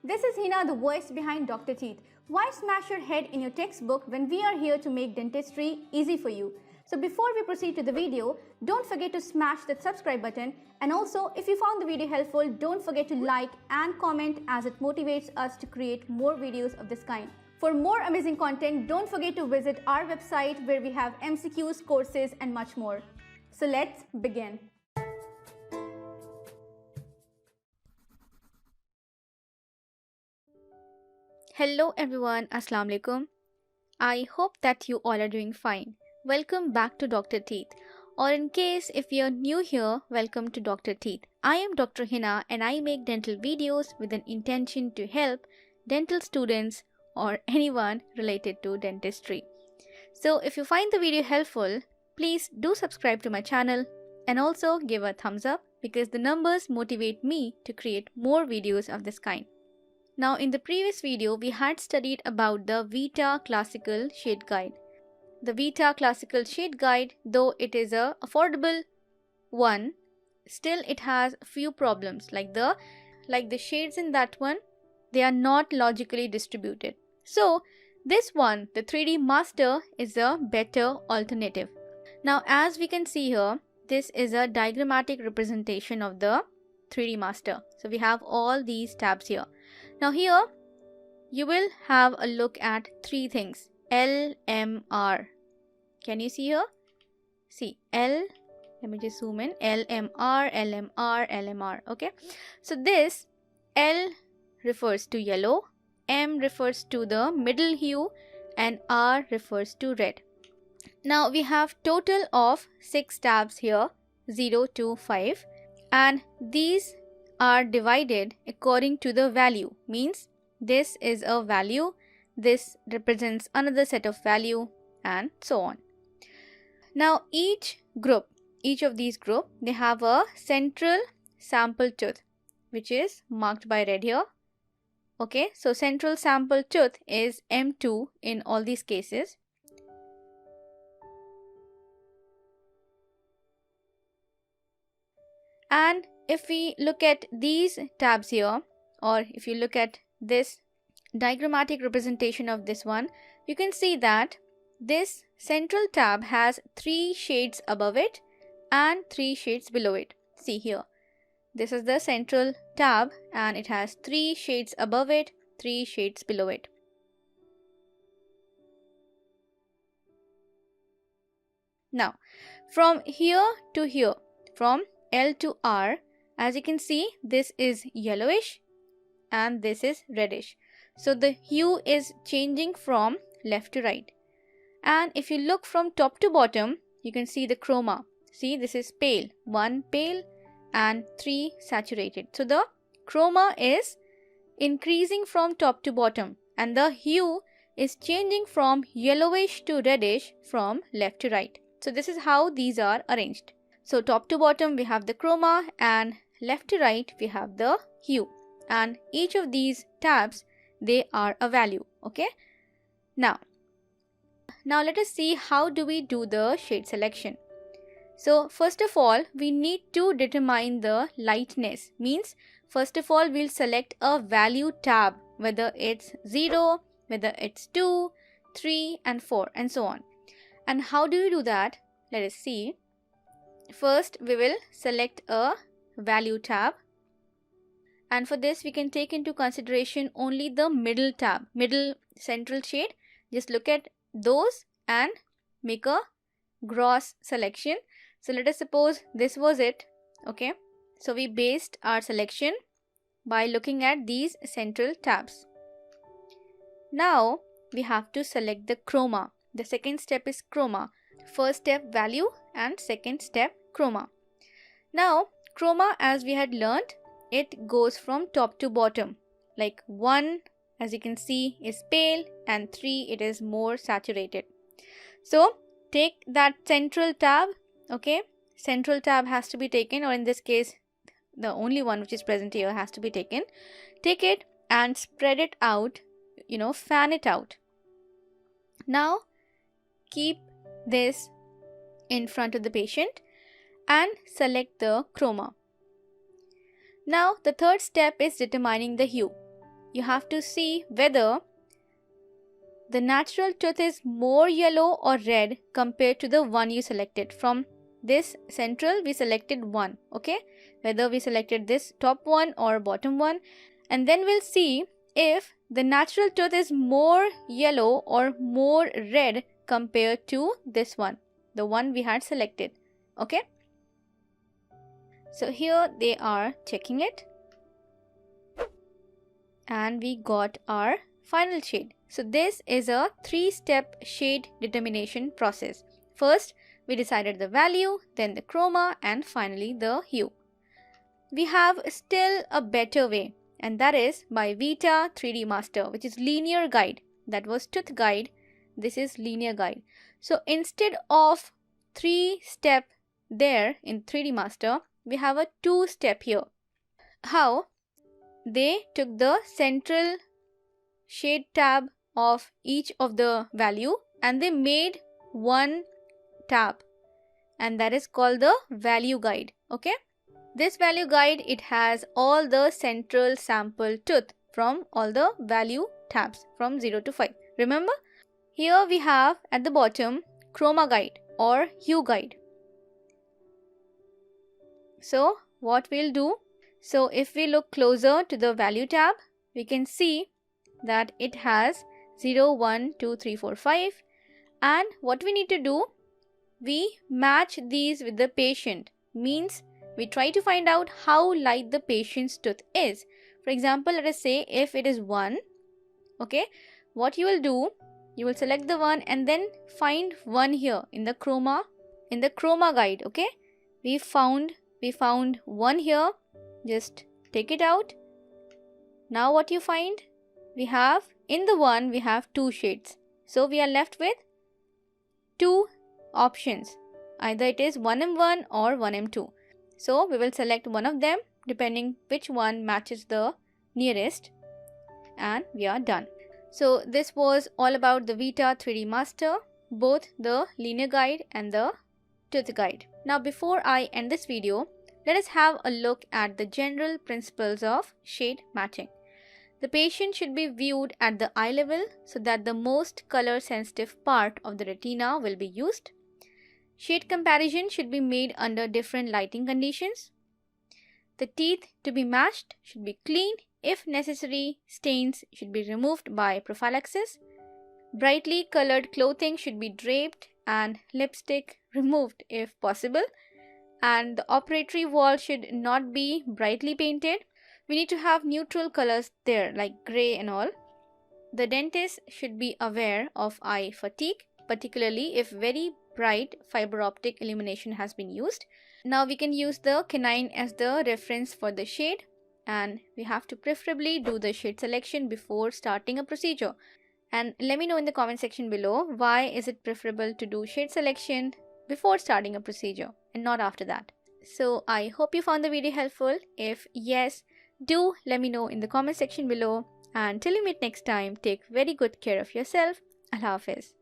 This is Hina, the voice behind Dr. Teeth. Why smash your head in your textbook when we are here to make dentistry easy for you? So before we proceed to the video, don't forget to smash that subscribe button, and also if you found the video helpful, don't forget to like and comment as it motivates us to create more videos of this kind. For more amazing content, don't forget to visit our website where we have MCQs, courses and much more. So let's begin. Hello everyone, Assalamu alaikum. I hope that you all are doing fine. Welcome back to Dr. Teeth. Or in case if you're new here, welcome to Dr. Teeth. I am Dr. Hina and I make dental videos with an intention to help dental students or anyone related to dentistry. So if you find the video helpful, please do subscribe to my channel and also give a thumbs up because the numbers motivate me to create more videos of this kind. Now in the previous video, we had studied about the VITA classical shade guide. The VITA classical shade guide, though it is a affordable one, still it has a few problems like the shades in that one, they are not logically distributed. So this one, the 3D-Master, is a better alternative. Now as we can see here, this is a diagrammatic representation of the 3D-Master. So we have all these tabs here. Now here, you will have a look at three things. LMR. Can you see here? See, let me just zoom in. LMR, LMR, LMR. Okay. So this L refers to yellow, M refers to the middle hue, and R refers to red. Now we have total of 6 tabs here, 0 to 5, and these are divided according to the value. Means this is a value, this represents another set of value, and so on. Now each of these group, they have a central sample tooth which is marked by red here. Okay, so central sample tooth is M2 in all these cases. And if we look at these tabs here, or if you look at this diagrammatic representation of this one, you can see that this central tab has 3 shades above it and 3 shades below it. See here, this is the central tab and it has 3 shades above it, 3 shades below it. Now from here to here, from L to R, as you can see, this is yellowish and this is reddish. So the hue is changing from left to right. And if you look from top to bottom, you can see the chroma. See, this is pale, 1 pale and 3 saturated. So the chroma is increasing from top to bottom and the hue is changing from yellowish to reddish from left to right. So this is how these are arranged. So top to bottom we have the chroma and left to right we have the hue, and each of these tabs, they are a value. Okay, now let us see how do we do the shade selection. So first of all, we need to determine the lightness. Means first of all we'll select a value tab, whether it's 0, whether it's 2, 3 and 4 and so on. And how do we do that? Let us see. First we will select a value tab, and for this we can take into consideration only the middle tab, middle central shade. Just look at those and make a gross selection. So let us suppose this was it. Okay, so we based our selection by looking at these central tabs. Now we have to select the chroma. The second step is chroma. First step value and second step chroma. Now chroma, as we had learned, it goes from top to bottom. Like 1, as you can see, is pale and 3, it is more saturated. So take that central tab. Okay, central tab has to be taken, or in this case the only one which is present here has to be taken. Take it and spread it out, fan it out. Now keep this in front of the patient and select the chroma. Now the third step is determining the hue. you have to see whether the natural tooth is more yellow or red compared to the one you selected. From this central, we selected one, okay? Whether we selected this top one or bottom one. And then we'll see if the natural tooth is more yellow or more red compared to this one, the one we had selected, okay? So here they are checking it. And we got our final shade. So this is a 3-step shade determination process. First, we decided the value, then the chroma, and finally the hue. We have still a better way, and that is by VITA 3D-Master, which is linear guide. That was tooth guide. This is linear guide. So instead of 3-step there in 3D-Master, we have a 2-step here. How? They took the central shade tab of each of the value and they made one tab, and that is called the value guide, okay? This value guide, it has all the central sample tooth from all the value tabs from 0 to 5. Remember? Here we have at the bottom chroma guide or hue guide. So what we'll do, so if we look closer to the value tab, we can see that it has 0, 1, 2, 3, 4, 5. And what we need to do, we match these with the patient. Means we try to find out how light the patient's tooth is. For example, let us say if it is 1, okay, what you will do, you will select the 1 and then find 1 here in the chroma guide, okay? We found 1 here. Just take it out. Now what you find? We have in the 1 we have 2 shades. So we are left with 2 options. Either it is 1M1 or 1M2. So we will select one of them depending which one matches the nearest, and we are done. So this was all about the VITA 3D-Master, both the linear guide and the tooth guide. Now before I end this video, let us have a look at the general principles of shade matching. The patient should be viewed at the eye level so that the most color sensitive part of the retina will be used. Shade comparison should be made under different lighting conditions. The teeth to be matched should be clean. If necessary, stains should be removed by prophylaxis. Brightly colored clothing should be draped and lipstick removed if possible. And the operatory wall should not be brightly painted. We need to have neutral colors there like grey and all. The dentist should be aware of eye fatigue, particularly if very bright fiber optic illumination has been used. Now we can use the canine as the reference for the shade, and we have to preferably do the shade selection before starting a procedure. And let me know in the comment section below, why is it preferable to do shade selection before starting a procedure and not after that. So I hope you found the video helpful. If yes, do let me know in the comment section below. And till we meet next time, take very good care of yourself. Allah Hafiz.